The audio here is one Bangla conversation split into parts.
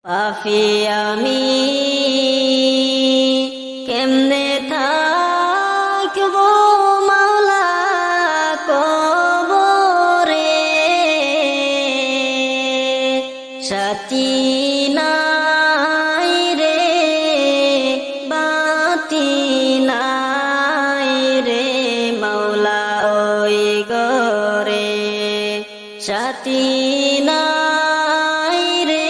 পাপী আমি কেমনে থাকবো মাওলা কবরে, সাথী নাই রে বাতি নাই রে মাওলা ওই গরে, সাথী নাই রে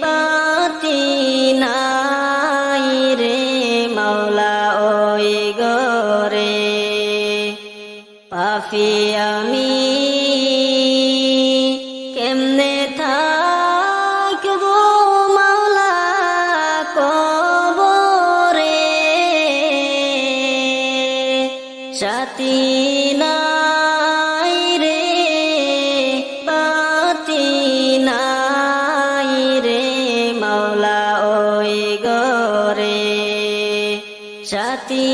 বাতি নাই রে মাওলা ওই গরে। পাপী আমি কেমনে থাকবো মাওলা কবরে, সাথী নাই রে বাতি নাই রে মাওলা ওই গরে, সাথী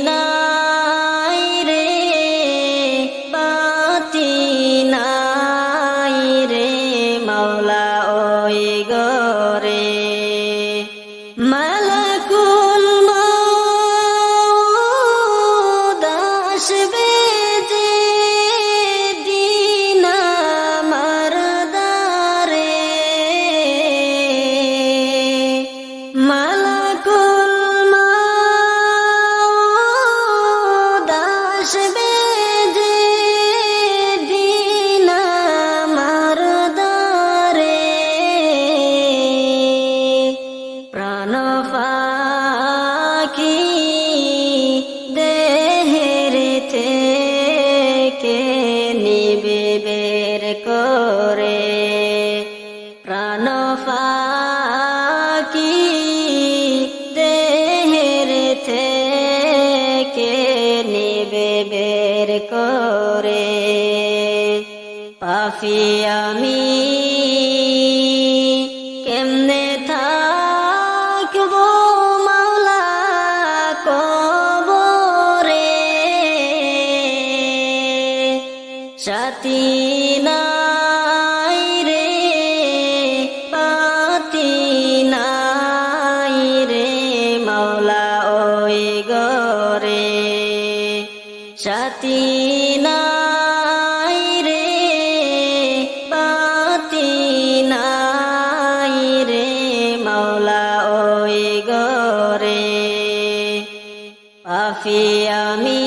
নাই রে বাতি নাই রে মাওলা ওই গরে। মালাকুল মউত আসবে যে দিন আমার দ্বারে, মালাকুল মউত আসবে যে দিন আমার দ্বারে, প্রাণ পাখি দেহের থেকে নিবে বের করে, প্রাণ পাখি দেহের থেকে নিবে বের করে। পাপী আমি কেমনে থাকবো মাওলা কবরে, সাথী নাই রে বাতি নাই রে মাওলা ওই গরে, সাথী নাই রে বাতি নাই রে মাওলা ওই গরে। পাপী আমি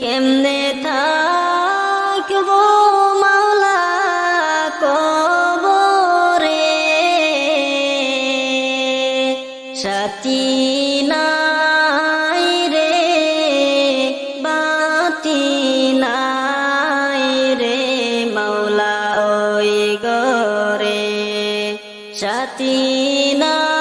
কেমনে থাকবো মাওলা কবরে, সাথী নাই রে বাতি নাই রে মাওলা ওই গরে, সাথী নাই